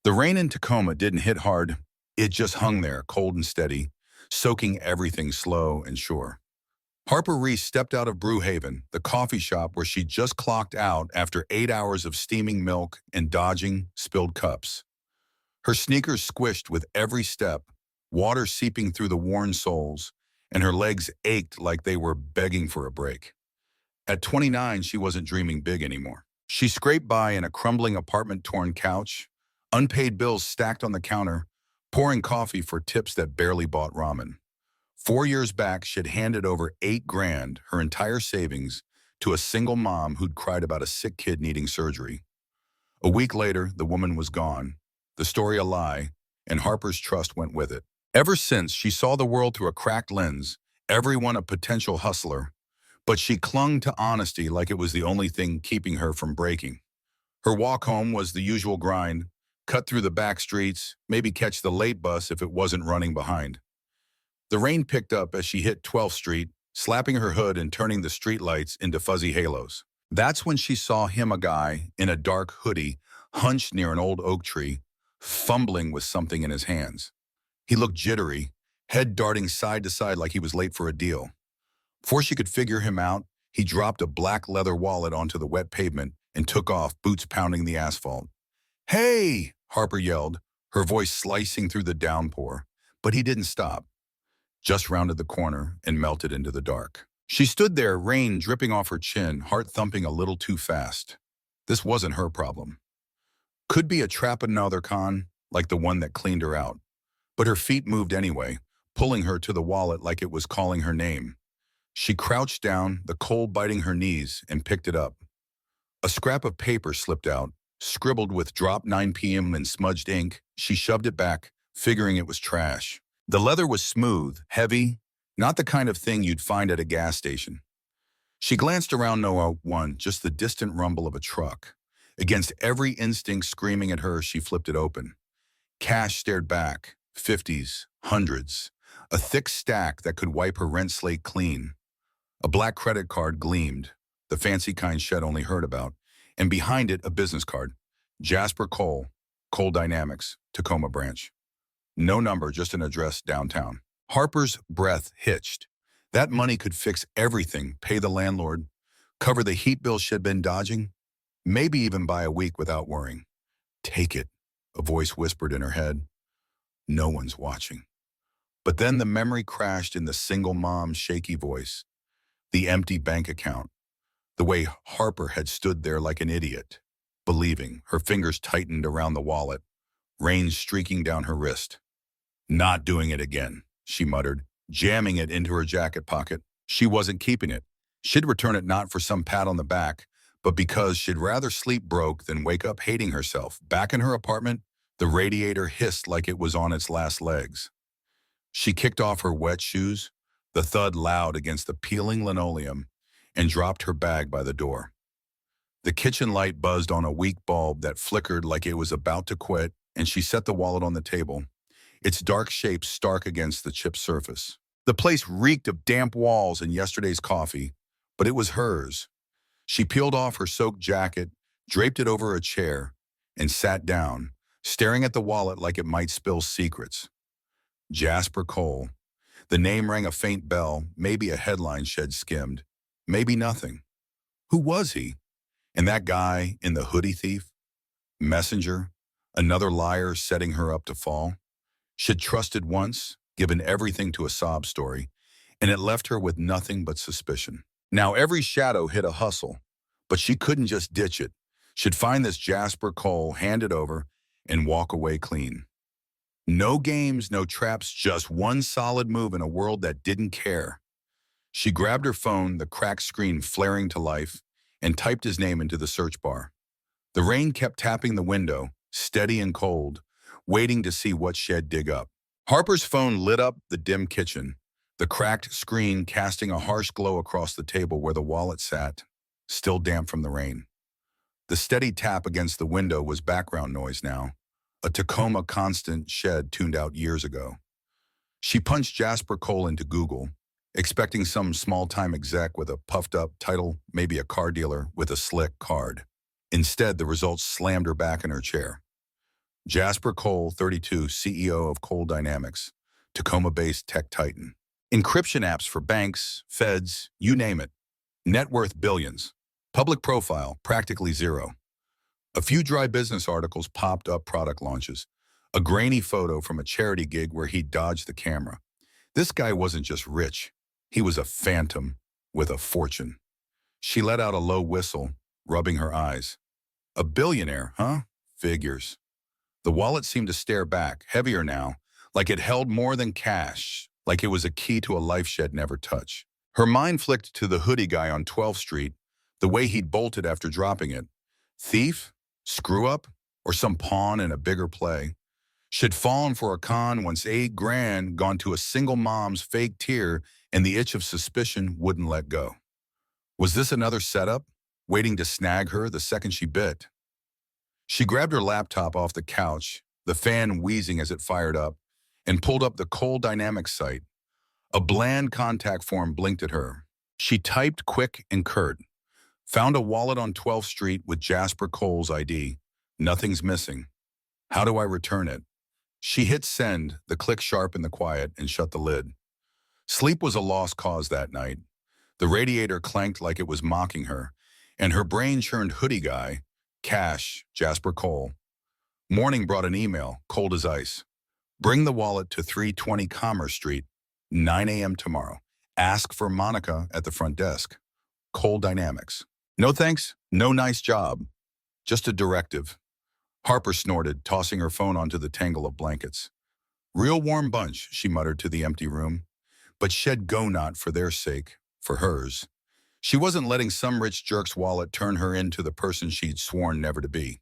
The rain in Tacoma didn't hit hard. It just hung there, cold and steady, soaking everything slow and sure. Harper Reese stepped out of Brewhaven, the coffee shop where she just clocked out after 8 hours of steaming milk and dodging spilled cups. Her sneakers squished with every step, water seeping through the worn soles, and her legs ached like they were begging for a break. At 29, she wasn't dreaming big anymore. She scraped by in a crumbling apartment-torn couch, unpaid bills stacked on the counter, pouring coffee for tips that barely bought ramen. 4 years back, she'd handed over 8 grand, her entire savings, to a single mom who'd cried about a sick kid needing surgery. A week later, the woman was gone, the story a lie, and Harper's trust went with it. Ever since, she saw the world through a cracked lens, everyone a potential hustler, but she clung to honesty like it was the only thing keeping her from breaking. Her walk home was the usual grind: cut through the back streets, maybe catch the late bus if it wasn't running behind. The rain picked up as she hit 12th Street, slapping her hood and turning the streetlights into fuzzy halos. That's when she saw him, a guy in a dark hoodie, hunched near an old oak tree, fumbling with something in his hands. He looked jittery, head darting side to side like he was late for a deal. Before she could figure him out, he dropped a black leather wallet onto the wet pavement and took off, boots pounding the asphalt. "Hey!" Harper yelled, her voice slicing through the downpour. But he didn't stop, just rounded the corner and melted into the dark. She stood there, rain dripping off her chin, heart thumping a little too fast. This wasn't her problem. Could be a trap another con, like the one that cleaned her out. But her feet moved anyway, pulling her to the wallet like it was calling her name. She crouched down, the cold biting her knees, and picked it up. A scrap of paper slipped out, scribbled with "drop 9 p.m." in smudged ink. She shoved it back, figuring it was trash. The leather was smooth, heavy, not the kind of thing you'd find at a gas station. She glanced around, no one, just the distant rumble of a truck. Against every instinct screaming at her, she flipped it open. Cash stared back, 50s, hundreds, a thick stack that could wipe her rent slate clean. A black credit card gleamed, the fancy kind Shed only heard about, and behind it a business card. Jasper Cole, Cole Dynamics, Tacoma branch. No number, just an address downtown. Harper's breath hitched. That money could fix everything: pay the landlord, cover the heat bill she'd been dodging, maybe even buy a week without worrying. "Take it," a voice whispered in her head. No one's watching. But then the memory crashed in the single mom's shaky voice. The empty bank account. The way Harper had stood there like an idiot, believing, her fingers tightened around the wallet, rain streaking down her wrist. "Not doing it again," she muttered, jamming it into her jacket pocket. She wasn't keeping it. She'd return it not for some pat on the back, but because she'd rather sleep broke than wake up hating herself. Back in her apartment, the radiator hissed like it was on its last legs. She kicked off her wet shoes, the thud loud against the peeling linoleum, and dropped her bag by the door. The kitchen light buzzed on a weak bulb that flickered like it was about to quit, and she set the wallet on the table, its dark shape stark against the chipped surface. The place reeked of damp walls and yesterday's coffee, but it was hers. She peeled off her soaked jacket, draped it over a chair, and sat down, staring at the wallet like it might spill secrets. Jasper Cole. The name rang a faint bell, maybe a headline Shed skimmed, maybe nothing. Who was he? And that guy in the hoodie thief? Messenger? Another liar setting her up to fall? She'd trusted once, given everything to a sob story, and it left her with nothing but suspicion. Now every shadow hid a hustle, but she couldn't just ditch it. She'd find this Jasper Cole, hand it over, and walk away clean. No games, no traps, just one solid move in a world that didn't care. She grabbed her phone, the cracked screen flaring to life, and typed his name into the search bar. The rain kept tapping the window, steady and cold, waiting to see what she'd dig up. Harper's phone lit up the dim kitchen, the cracked screen casting a harsh glow across the table where the wallet sat, still damp from the rain. The steady tap against the window was background noise now, a Tacoma constant Shed tuned out years ago. She punched Jasper Cole into Google, expecting some small-time exec with a puffed-up title, maybe a car dealer with a slick card. Instead, the results slammed her back in her chair. Jasper Cole, 32, CEO of Cole Dynamics, Tacoma-based tech titan. Encryption apps for banks, feds, you name it. Net worth billions. Public profile, practically zero. A few dry business articles popped up product launches. A grainy photo from a charity gig where he dodged the camera. This guy wasn't just rich. He was a phantom with a fortune. She let out a low whistle, rubbing her eyes. A billionaire, huh? Figures. The wallet seemed to stare back, heavier now, like it held more than cash, like it was a key to a life she'd never touch. Her mind flicked to the hoodie guy on 12th Street, the way he'd bolted after dropping it. Thief? Screw-up? Or some pawn in a bigger play? She'd fallen for a con once 8 grand gone to a single mom's fake tear and the itch of suspicion wouldn't let go. Was this another setup, waiting to snag her the second she bit? She grabbed her laptop off the couch, the fan wheezing as it fired up, and pulled up the Cole Dynamics site. A bland contact form blinked at her. She typed quick and curt. Found a wallet on 12th Street with Jasper Cole's ID. Nothing's missing. How do I return it? She hit send, the click sharp in the quiet, and shut the lid. Sleep was a lost cause that night. The radiator clanked like it was mocking her, and her brain churned hoodie guy, cash, Jasper Cole. Morning brought an email, cold as ice. Bring the wallet to 320 Commerce Street, 9 a.m. tomorrow. Ask for Monica at the front desk. Cole Dynamics. No thanks, no nice job. Just a directive. Harper snorted, tossing her phone onto the tangle of blankets. Real warm bunch, she muttered to the empty room. But she'd go not for their sake, for hers. She wasn't letting some rich jerk's wallet turn her into the person she'd sworn never to be.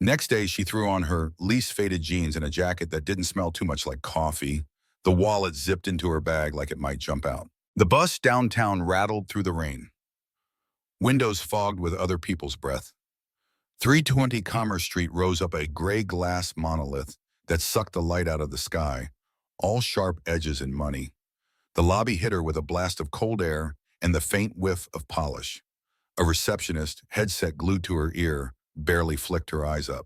Next day, she threw on her least faded jeans and a jacket that didn't smell too much like coffee. The wallet zipped into her bag like it might jump out. The bus downtown rattled through the rain. Windows fogged with other people's breath. 320 Commerce Street rose up a gray glass monolith that sucked the light out of the sky, all sharp edges and money. The lobby hit her with a blast of cold air and the faint whiff of polish. A receptionist, headset glued to her ear, barely flicked her eyes up.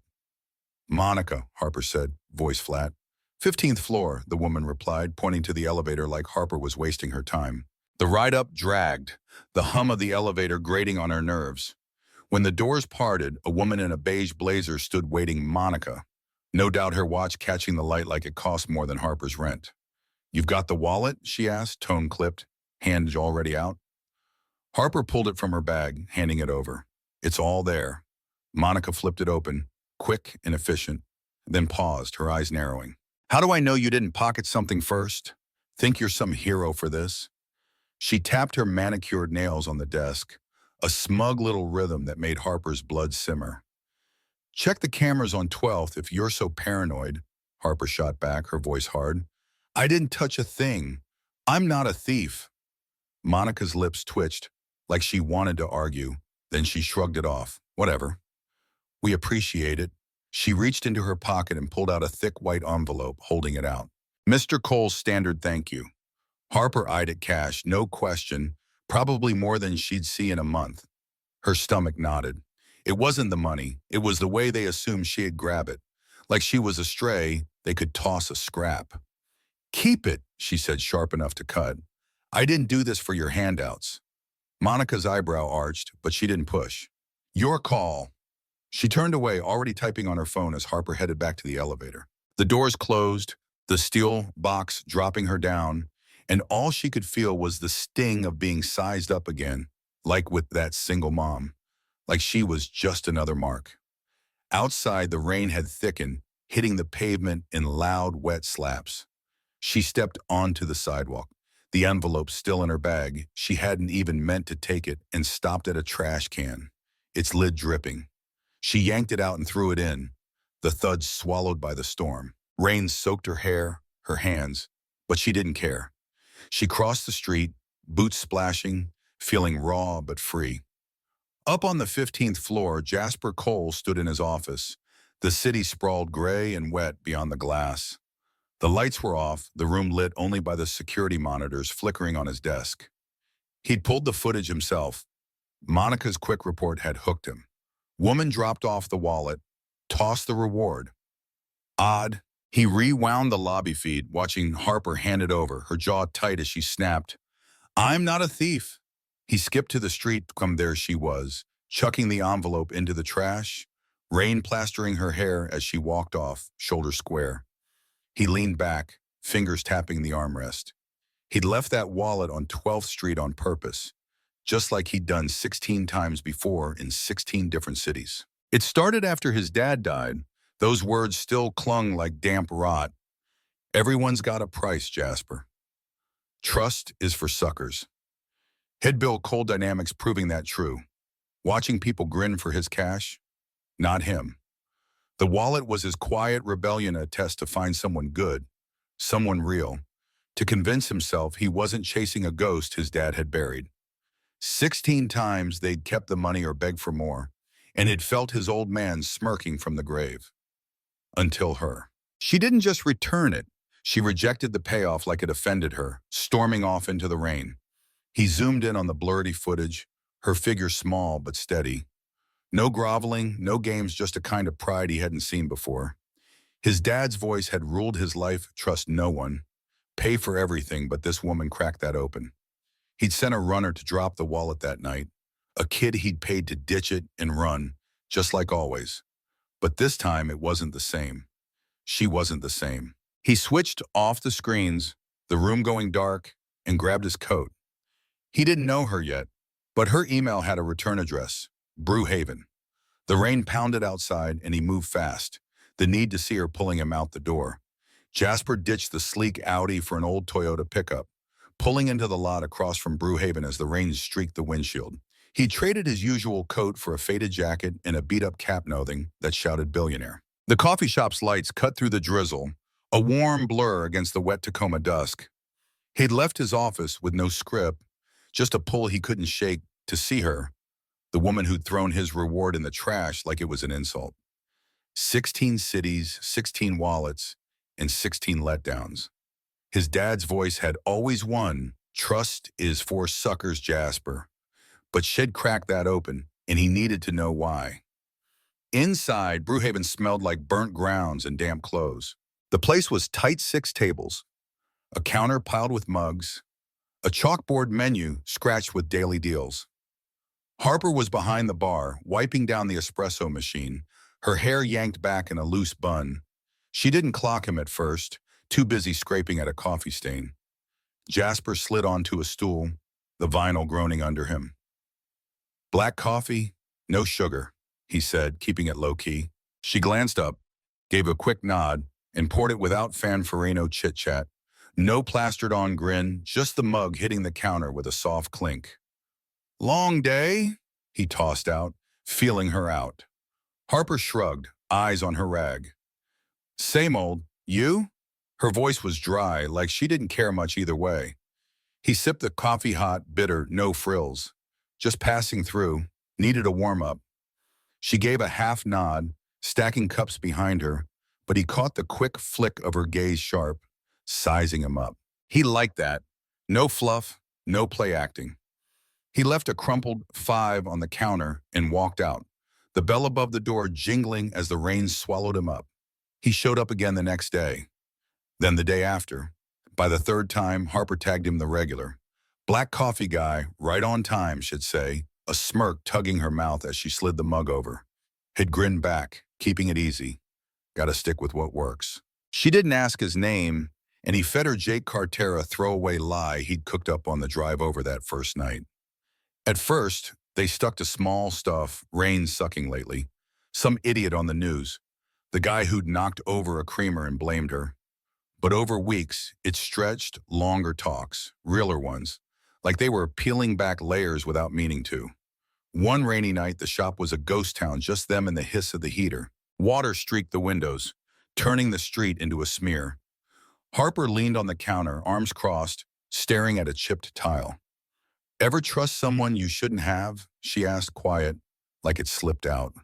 Monica, Harper said, voice flat. 15th floor, the woman replied, pointing to the elevator like Harper was wasting her time. The ride up dragged, the hum of the elevator grating on her nerves. When the doors parted, a woman in a beige blazer stood waiting Monica. No doubt her watch catching the light like it cost more than Harper's rent. You've got the wallet? She asked, tone clipped, hand already out. Harper pulled it from her bag, handing it over. It's all there. Monica flipped it open, quick and efficient, then paused, her eyes narrowing. How do I know you didn't pocket something first? Think you're some hero for this? She tapped her manicured nails on the desk, a smug little rhythm that made Harper's blood simmer. Check the cameras on 12th if you're so paranoid, Harper shot back, her voice hard. I didn't touch a thing. I'm not a thief. Monica's lips twitched, like she wanted to argue. Then she shrugged it off. Whatever. We appreciate it. She reached into her pocket and pulled out a thick white envelope, holding it out. Mr. Cole's standard thank you. Harper eyed it cash, no question, probably more than she'd see in a month. Her stomach nodded. It wasn't the money. It was the way they assumed she'd grab it. Like she was a stray, they could toss a scrap. Keep it, she said, sharp enough to cut. I didn't do this for your handouts. Monica's eyebrow arched, but she didn't push. Your call. She turned away, already typing on her phone as Harper headed back to the elevator. The doors closed, the steel box dropping her down, and all she could feel was the sting of being sized up again, like with that single mom, like she was just another mark. Outside, the rain had thickened, hitting the pavement in loud, wet slaps. She stepped onto the sidewalk, the envelope still in her bag. She hadn't even meant to take it, and stopped at a trash can, its lid dripping. She yanked it out and threw it in, the thud swallowed by the storm. Rain soaked her hair, her hands, but she didn't care. She crossed the street, boots splashing, feeling raw but free. Up on the 15th floor, Jasper Cole stood in his office. The city sprawled gray and wet beyond the glass. The lights were off, the room lit only by the security monitors flickering on his desk. He'd pulled the footage himself. Monica's quick report had hooked him. Woman dropped off the wallet, tossed the reward. Odd. He rewound the lobby feed, watching Harper hand it over, her jaw tight as she snapped, "I'm not a thief." He skipped to the street, come there she was, chucking the envelope into the trash, rain plastering her hair as she walked off, shoulders square. He leaned back, fingers tapping the armrest. He'd left that wallet on 12th Street on purpose, just like he'd done 16 times before in 16 different cities. It started after his dad died. Those words still clung like damp rot. Everyone's got a price, Jasper. Trust is for suckers. Head Bill Cold Dynamics proving that true. Watching people grin for his cash? Not him. The wallet was his quiet rebellion, a test to find someone good, someone real, to convince himself he wasn't chasing a ghost his dad had buried. 16 times they'd kept the money or begged for more, and it felt his old man smirking from the grave. Until her. She didn't just return it. She rejected the payoff like it offended her, storming off into the rain. He zoomed in on the blurry footage, her figure small but steady. No groveling, no games, just a kind of pride he hadn't seen before. His dad's voice had ruled his life, trust no one, pay for everything, but this woman cracked that open. He'd sent a runner to drop the wallet that night, a kid he'd paid to ditch it and run, just like always. But this time it wasn't the same. She wasn't the same. He switched off the screens, the room going dark, and grabbed his coat. He didn't know her yet, but her email had a return address, Brewhaven. The rain pounded outside and he moved fast, the need to see her pulling him out the door. Jasper ditched the sleek Audi for an old Toyota pickup, pulling into the lot across from Brewhaven as the rain streaked the windshield. He traded his usual coat for a faded jacket and a beat-up cap nothing that shouted Billionaire. The coffee shop's lights cut through the drizzle, a warm blur against the wet Tacoma dusk. He'd left his office with no script, just a pull he couldn't shake to see her, the woman who'd thrown his reward in the trash like it was an insult. 16 cities, 16 wallets, and 16 letdowns. His dad's voice had always won, trust is for suckers, Jasper. But she'd cracked that open, and he needed to know why. Inside, Brewhaven smelled like burnt grounds and damp clothes. The place was tight 6 tables, a counter piled with mugs, a chalkboard menu scratched with daily deals. Harper was behind the bar, wiping down the espresso machine, her hair yanked back in a loose bun. She didn't clock him at first, too busy scraping at a coffee stain. Jasper slid onto a stool, the vinyl groaning under him. "Black coffee, no sugar," he said, keeping it low-key. She glanced up, gave a quick nod, and poured it without fanfarino chit-chat. No plastered-on grin, just the mug hitting the counter with a soft clink. "Long day?" he tossed out, feeling her out. Harper shrugged, eyes on her rag. "Same old. You?" Her voice was dry, like she didn't care much either way. He sipped the coffee hot, bitter, no frills. Just passing through, needed a warm-up. She gave a half nod, stacking cups behind her, but he caught the quick flick of her gaze sharp, sizing him up. He liked that. No fluff, no play acting. He left a crumpled 5 on the counter and walked out, the bell above the door jingling as the rain swallowed him up. He showed up again the next day. Then the day after. By the 3rd time, Harper tagged him the regular. Black coffee guy, right on time, she'd say, a smirk tugging her mouth as she slid the mug over. He'd grin back, keeping it easy. Gotta stick with what works. She didn't ask his name, and he fed her Jake Cartera throwaway lie he'd cooked up on the drive over that first night. At first, they stuck to small stuff, rain sucking lately. Some idiot on the news, the guy who'd knocked over a creamer and blamed her. But over weeks, it stretched longer talks, realer ones, like they were peeling back layers without meaning to. One rainy night, the shop was a ghost town, just them and the hiss of the heater. Water streaked the windows, turning the street into a smear. Harper leaned on the counter, arms crossed, staring at a chipped tile. "Ever trust someone you shouldn't have?" she asked, quiet, like it slipped out.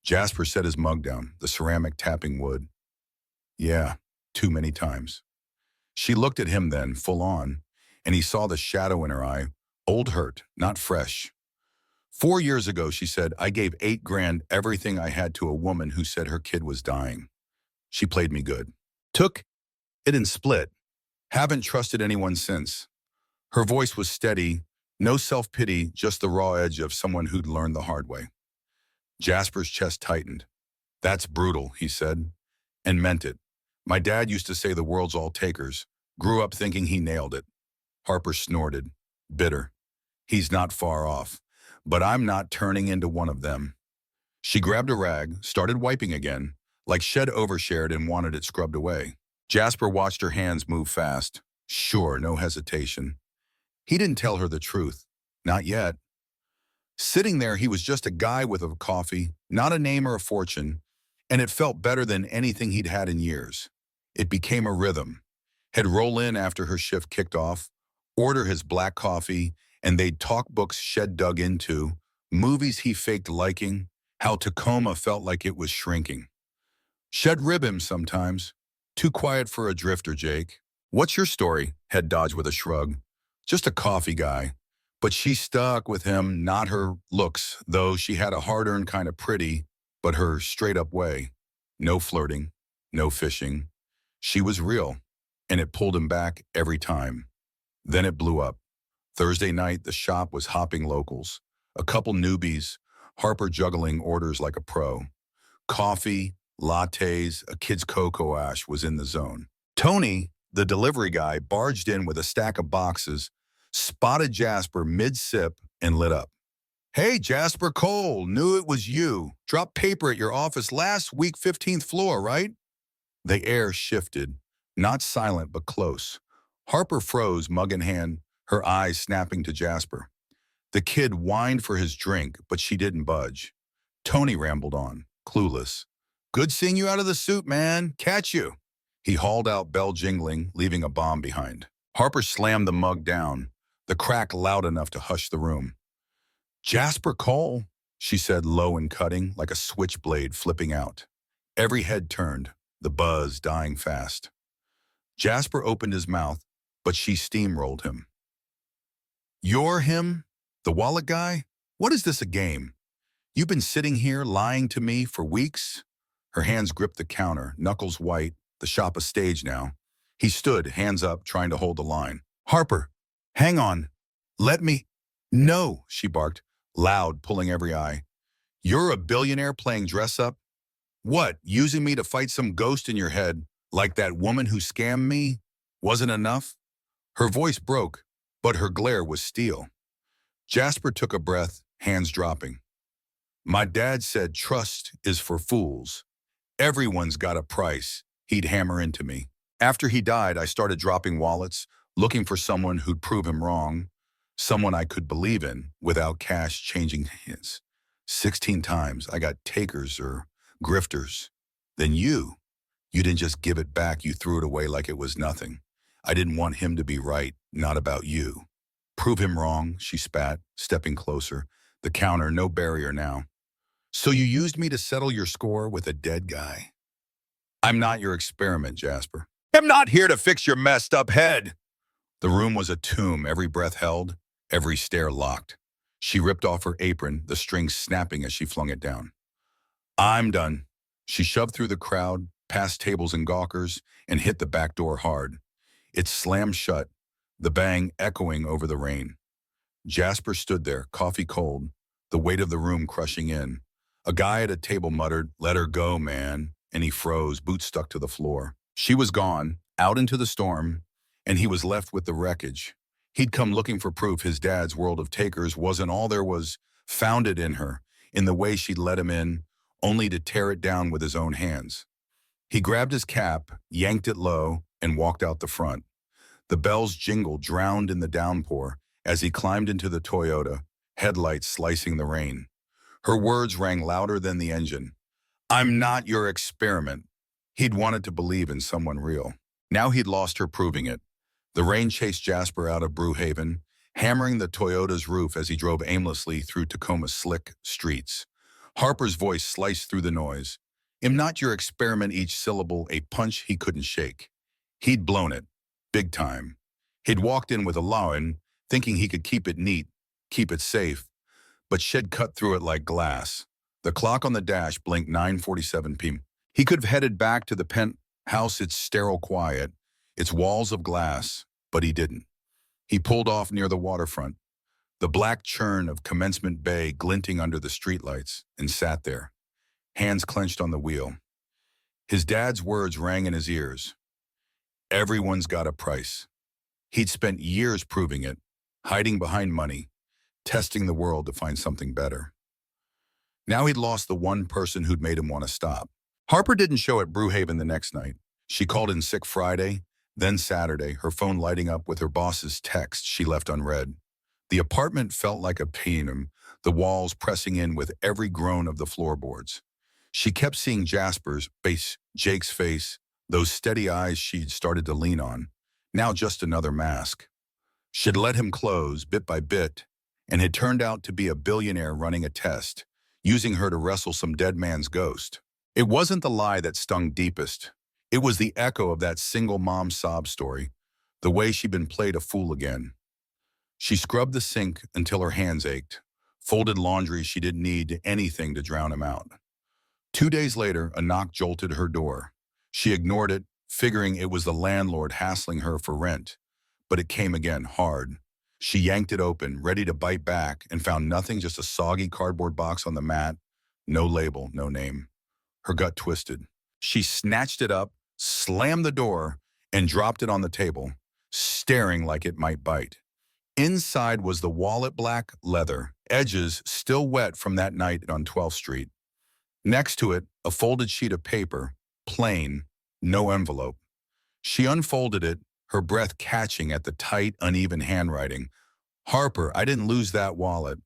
Jasper set his mug down, the ceramic tapping wood. "Yeah, too many times." She looked at him then, full on, and he saw the shadow in her eye, old hurt, not fresh. 4 years ago, she said, "I gave $8 grand, everything I had, to a woman who said her kid was dying." She played me good. Took it and split. Haven't trusted anyone since. Her voice was steady, no self-pity, just the raw edge of someone who'd learned the hard way. Jasper's chest tightened. That's brutal, he said, and meant it. My dad used to say the world's all takers. Grew up thinking he nailed it. Harper snorted, bitter. He's not far off, but I'm not turning into one of them. She grabbed a rag, started wiping again, like she'd overshared and wanted it scrubbed away. Jasper watched her hands move fast. Sure, no hesitation. He didn't tell her the truth. Not yet. Sitting there, he was just a guy with a coffee, not a name or a fortune, and it felt better than anything he'd had in years. It became a rhythm. He'd roll in after her shift kicked off, order his black coffee, and they'd talk books Shed dug into, movies he faked liking, how Tacoma felt like it was shrinking. Shed rib him sometimes. Too quiet for a drifter, Jake. What's your story? Head dodged with a shrug. Just a coffee guy. But she stuck with him, not her looks, though she had a hard-earned kind of pretty, but her straight-up way. No flirting, no fishing. She was real, and it pulled him back every time. Then it blew up. Thursday night, the shop was hopping locals. A couple newbies, Harper juggling orders like a pro. Coffee, lattes, a kid's cocoa ash was in the zone. Tony, the delivery guy, barged in with a stack of boxes, spotted Jasper mid-sip, and lit up. Hey, Jasper Cole, knew it was you. Dropped paper at your office last week, 15th floor, right? The air shifted, not silent but close. Harper froze, mug in hand, her eyes snapping to Jasper. The kid whined for his drink, but she didn't budge. Tony rambled on, clueless. Good seeing you out of the suit, man. Catch you. He hauled out, bell jingling, leaving a bomb behind. Harper slammed the mug down, the crack loud enough to hush the room. Jasper Cole, she said, low and cutting, like a switchblade flipping out. Every head turned, the buzz dying fast. Jasper opened his mouth, but she steamrolled him. You're him? The wallet guy? What is this, a game? You've been sitting here lying to me for weeks? Her hands gripped the counter, knuckles white, the shop a stage now. He stood, hands up, trying to hold the line. Harper, hang on. Let me. No, she barked, loud, pulling every eye. You're a billionaire playing dress-up? What, using me to fight some ghost in your head, like that woman who scammed me? Wasn't enough? Her voice broke, but her glare was steel. Jasper took a breath, hands dropping. My dad said trust is for fools. Everyone's got a price, he'd hammer into me. After he died, I started dropping wallets, looking for someone who'd prove him wrong, someone I could believe in without cash changing hands. 16 times I got takers or grifters. Then you didn't just give it back, you threw it away like it was nothing. I didn't want him to be right, not about you. Prove him wrong, she spat, stepping closer. The counter, no barrier now. So you used me to settle your score with a dead guy? I'm not your experiment, Jasper. I'm not here to fix your messed up head. The room was a tomb, every breath held, every stare locked. She ripped off her apron, the strings snapping as she flung it down. I'm done. She shoved through the crowd, past tables and gawkers, and hit the back door hard. It slammed shut, the bang echoing over the rain. Jasper stood there, coffee cold, the weight of the room crushing in. A guy at a table muttered, "Let her go, man," and he froze, boots stuck to the floor. She was gone, out into the storm, and he was left with the wreckage. He'd come looking for proof his dad's world of takers wasn't all there was, founded in her, in the way she'd let him in, only to tear it down with his own hands. He grabbed his cap, yanked it low, and walked out the front. The bell's jingle drowned in the downpour as he climbed into the Toyota, headlights slicing the rain. Her words rang louder than the engine. I'm not your experiment. He'd wanted to believe in someone real. Now he'd lost her proving it. The rain chased Jasper out of Brewhaven, hammering the Toyota's roof as he drove aimlessly through Tacoma's slick streets. Harper's voice sliced through the noise. Am not your experiment, each syllable a punch he couldn't shake. He'd blown it. Big time. He'd walked in with a line, thinking he could keep it neat, keep it safe, but she'd cut through it like glass. The clock on the dash blinked 9:47 p.m. He could have headed back to the penthouse, its sterile quiet, its walls of glass, but he didn't. He pulled off near the waterfront, the black churn of Commencement Bay glinting under the streetlights, and sat there, hands clenched on the wheel. His dad's words rang in his ears. Everyone's got a price. He'd spent years proving it, hiding behind money, testing the world to find something better. Now he'd lost the one person who'd made him want to stop. Harper didn't show at Brewhaven the next night. She called in sick Friday, then Saturday, her phone lighting up with her boss's text she left unread. The apartment felt like a pain, the walls pressing in with every groan of the floorboards. She kept seeing Jasper's face, Jake's face, those steady eyes she'd started to lean on, now just another mask. She'd let him close bit by bit, and had turned out to be a billionaire running a test, using her to wrestle some dead man's ghost. It wasn't the lie that stung deepest. It was the echo of that single mom sob story, the way she'd been played a fool again. She scrubbed the sink until her hands ached, folded laundry she didn't need anything to drown him out. 2 days later, a knock jolted her door. She ignored it, figuring it was the landlord hassling her for rent. But it came again, hard. She yanked it open, ready to bite back, and found nothing, just a soggy cardboard box on the mat. No label, no name. Her gut twisted. She snatched it up, slammed the door, and dropped it on the table, staring like it might bite. Inside was the wallet, black leather, edges still wet from that night on 12th Street. Next to it, a folded sheet of paper, plain, no envelope. She unfolded it, her breath catching at the tight, uneven handwriting. Harper, I didn't lose that wallet.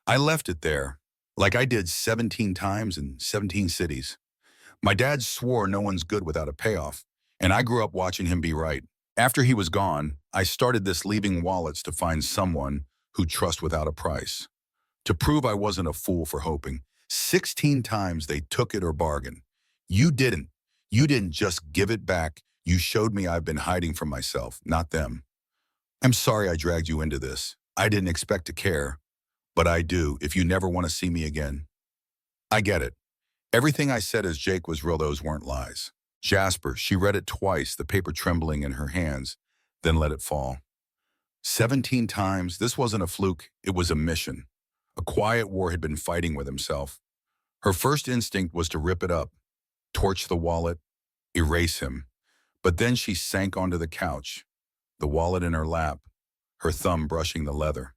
I left it there, like I did 17 times in 17 cities. My dad swore no one's good without a payoff, and I grew up watching him be right. After he was gone, I started this leaving wallets to find someone who'd trust without a price. To prove I wasn't a fool for hoping. 16 times they took it or bargained. You didn't. You didn't just give it back. You showed me I've been hiding from myself, not them. I'm sorry I dragged you into this. I didn't expect to care, but I do if you never want to see me again. I get it. Everything I said as Jake was real, those weren't lies. Jasper, she read it twice, the paper trembling in her hands, then let it fall. 17 times, this wasn't a fluke, it was a mission. A quiet war had been fighting with himself. Her first instinct was to rip it up, torch the wallet, erase him. But then she sank onto the couch, the wallet in her lap, her thumb brushing the leather.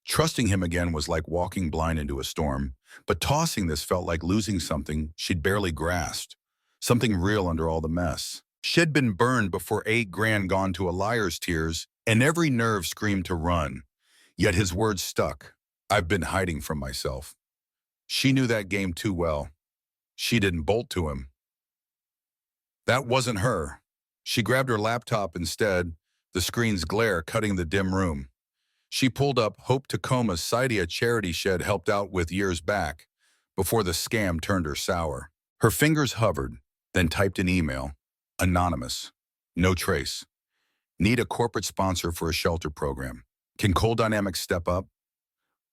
Trusting him again was like walking blind into a storm, but tossing this felt like losing something she'd barely grasped, something real under all the mess. She'd been burned before 8 grand gone to a liar's tears, and every nerve screamed to run. Yet his words stuck. I've been hiding from myself. She knew that game too well. She didn't bolt to him. That wasn't her. She grabbed her laptop instead, the screen's glare cutting the dim room. She pulled up Hope Tacoma's site a charity shed helped out with years back, before the scam turned her sour. Her fingers hovered, then typed an email. Anonymous. No trace. Need a corporate sponsor for a shelter program. Can Coal Dynamics step up?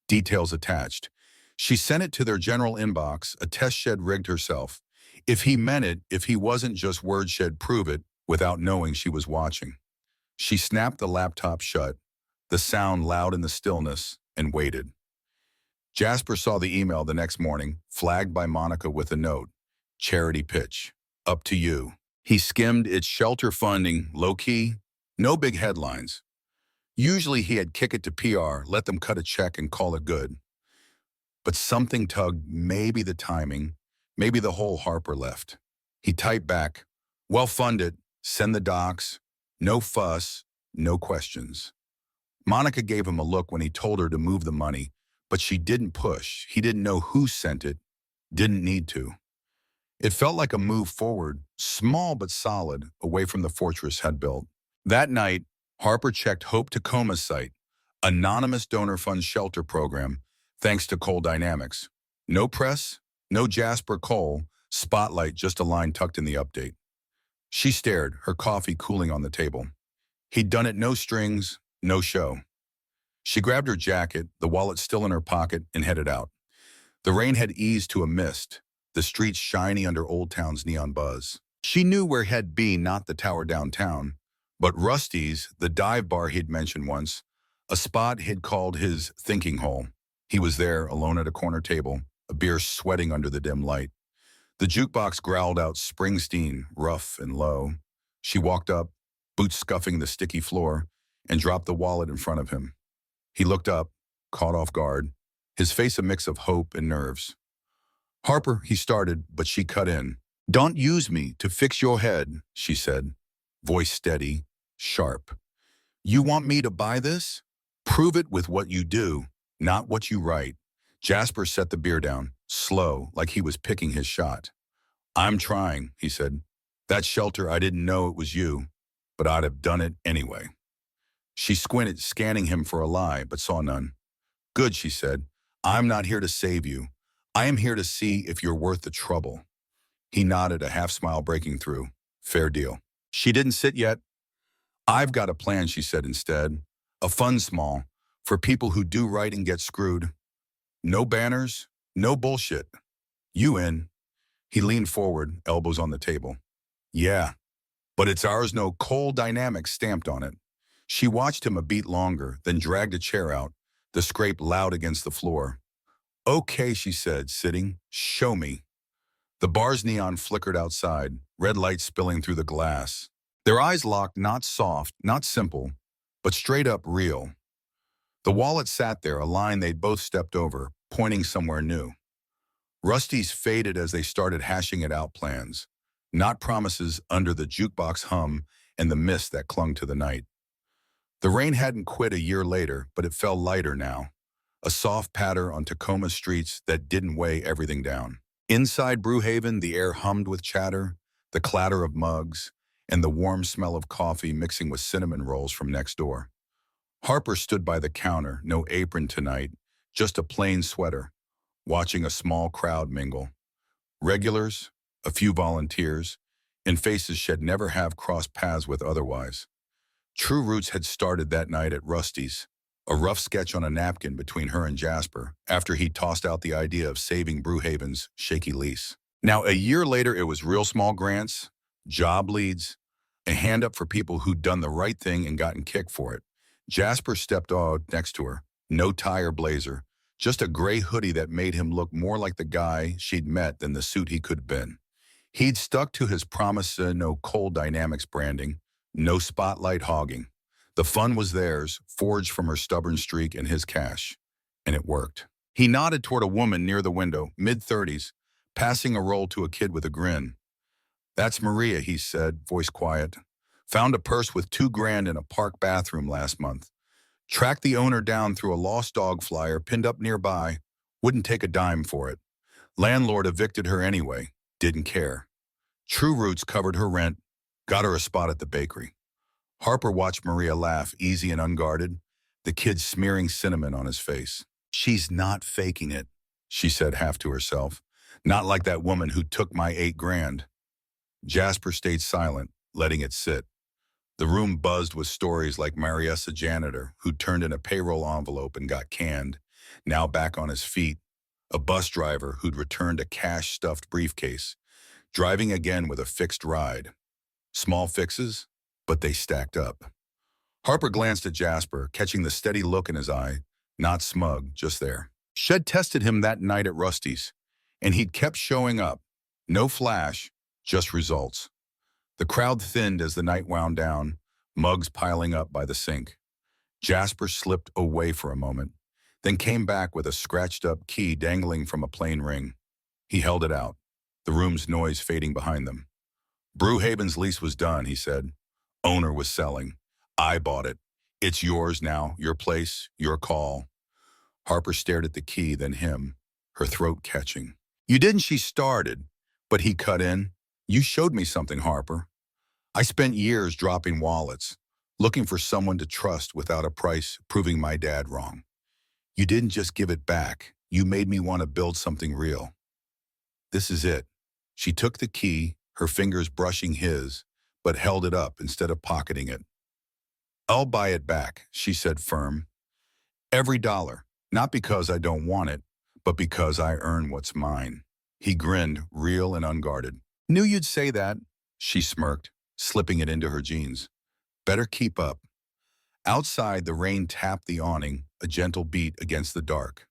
Details attached. She sent it to their general inbox, a test shed rigged herself. If he meant it, if he wasn't just word shed prove it, without knowing she was watching. She snapped the laptop shut, the sound loud in the stillness, and waited. Jasper saw the email the next morning, flagged by Monica with a note. Charity pitch. Up to you. He skimmed its shelter funding, low-key, no big headlines. Usually he'd kick it to PR, let them cut a check and call it good. But something tugged, maybe the timing, maybe the whole Harper left. He typed back, well funded, send the docs, no fuss, no questions. Monica gave him a look when he told her to move the money, but she didn't push. He didn't know who sent it, didn't need to. It felt like a move forward, small but solid, away from the fortress had built. That night, Harper checked Hope Tacoma's site, anonymous donor fund shelter program, thanks to Coal Dynamics. No press, no Jasper Coal, spotlight, just a line tucked in the update. She stared, her coffee cooling on the table. He'd done it no strings, no show. She grabbed her jacket, the wallet still in her pocket, and headed out. The rain had eased to a mist, the streets shiny under Old Town's neon buzz. She knew where he'd be, not the tower downtown, but Rusty's, the dive bar he'd mentioned once, a spot he'd called his thinking hole. He was there, alone at a corner table, a beer sweating under the dim light. The jukebox growled out Springsteen, rough and low. She walked up, boots scuffing the sticky floor, and dropped the wallet in front of him. He looked up, caught off guard, his face a mix of hope and nerves. "Harper," he started, but she cut in. "Don't use me to fix your head," she said, voice steady, sharp. "You want me to buy this? Prove it with what you do, not what you write." Jasper set the beer down, slow, like he was picking his shot. "I'm trying," he said. "That shelter, I didn't know it was you, but I'd have done it anyway." She squinted, scanning him for a lie, but saw none. "Good," she said. "I'm not here to save you. I am here to see if you're worth the trouble." He nodded, a half-smile breaking through. "Fair deal." She didn't sit yet. "I've got a plan," she said instead. "A fun small, for people who do right and get screwed. No banners, no bullshit. You in?" He leaned forward, elbows on the table. "Yeah, but it's ours, no cold dynamics stamped on it." She watched him a beat longer, then dragged a chair out, the scrape loud against the floor. "Okay," she said, sitting. "Show me." The bar's neon flickered outside, red light spilling through the glass. Their eyes locked, not soft, not simple, but straight up real. The wallet sat there, a line they'd both stepped over, pointing somewhere new. Rusty's faded as they started hashing it out, plans, not promises, under the jukebox hum and the mist that clung to the night. The rain hadn't quit a year later, but it fell lighter now, a soft patter on Tacoma streets that didn't weigh everything down. Inside Brewhaven, the air hummed with chatter, the clatter of mugs, and the warm smell of coffee mixing with cinnamon rolls from next door. Harper stood by the counter, no apron tonight, just a plain sweater, watching a small crowd mingle. Regulars, a few volunteers, and faces she'd never have crossed paths with otherwise. True Roots had started that night at Rusty's, a rough sketch on a napkin between her and Jasper, after he tossed out the idea of saving Brewhaven's shaky lease. Now, a year later, it was real small grants, job leads, a hand up for people who'd done the right thing and gotten kicked for it. Jasper stepped out next to her, no tie or blazer, just a gray hoodie that made him look more like the guy she'd met than the suit he could have been. He'd stuck to his promise, no cold dynamics branding, no spotlight hogging. The fun was theirs, forged from her stubborn streak and his cash. And it worked. He nodded toward a woman near the window, mid-30s, passing a roll to a kid with a grin. "That's Maria," he said, voice quiet. "Found a purse with $2,000 in a park bathroom last month. Tracked the owner down through a lost dog flyer pinned up nearby. Wouldn't take a dime for it. Landlord evicted her anyway. Didn't care. True Roots covered her rent. Got her a spot at the bakery." Harper watched Maria laugh, easy and unguarded, the kid smearing cinnamon on his face. "She's not faking it," she said half to herself. "Not like that woman who took my $8,000. Jasper stayed silent, letting it sit. The room buzzed with stories like Maria's janitor, who turned in a payroll envelope and got canned, now back on his feet. A bus driver who'd returned a cash-stuffed briefcase, driving again with a fixed ride. Small fixes, but they stacked up. Harper glanced at Jasper, catching the steady look in his eye, not smug, just there. Shed tested him that night at Rusty's, and he'd kept showing up. No flash, just results. The crowd thinned as the night wound down, mugs piling up by the sink. Jasper slipped away for a moment, then came back with a scratched-up key dangling from a plain ring. He held it out, the room's noise fading behind them. "Brewhaven's lease was done," he said. "Owner was selling. I bought it. It's yours now, your place, your call." Harper stared at the key, then him, her throat catching. "You didn't," she started, but he cut in. "You showed me something, Harper. I spent years dropping wallets, looking for someone to trust without a price, proving my dad wrong. You didn't just give it back. You made me want to build something real. This is it." She took the key, her fingers brushing his, but held it up instead of pocketing it. "I'll buy it back," she said, firm. "Every dollar, not because I don't want it, but because I earn what's mine." He grinned, real and unguarded. Knew you'd say that, she smirked, slipping it into her jeans. Better keep up. Outside, the rain tapped the awning, a gentle beat against the dark.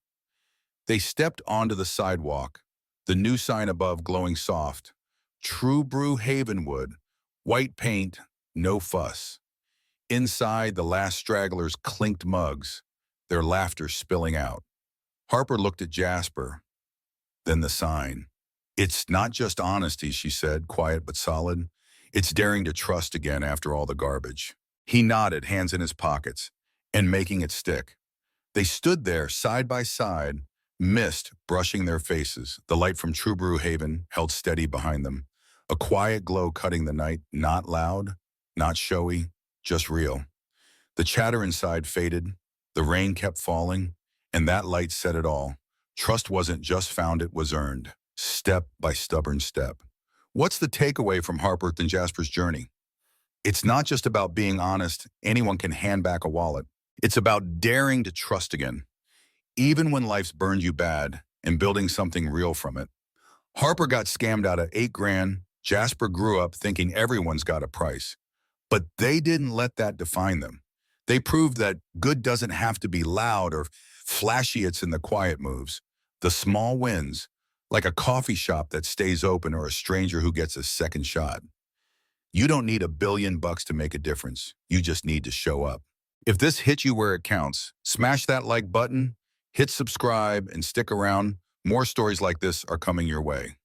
They stepped onto the sidewalk, the new sign above glowing soft. True Brew Havenwood, white paint, no fuss. Inside, the last stragglers clinked mugs, their laughter spilling out. Harper looked at Jasper, then the sign. It's not just honesty, she said, quiet but solid. It's daring to trust again after all the garbage. He nodded, hands in his pockets, and making it stick. They stood there, side by side, mist brushing their faces. The light from True Brew Haven held steady behind them. A quiet glow cutting the night, not loud, not showy, just real. The chatter inside faded, the rain kept falling, and that light said it all. Trust wasn't just found, it was earned, step by stubborn step. What's the takeaway from Harper and Jasper's journey? It's not just about being honest, anyone can hand back a wallet. It's about daring to trust again, even when life's burned you bad, and building something real from it. Harper got scammed out of 8 grand. Jasper grew up thinking everyone's got a price. But they didn't let that define them. They proved that good doesn't have to be loud or flashy, it's in the quiet moves. The small wins, like a coffee shop that stays open or a stranger who gets a second shot. You don't need $1 billion to make a difference. You just need to show up. If this hit you where it counts, smash that like button, hit subscribe, and stick around. More stories like this are coming your way.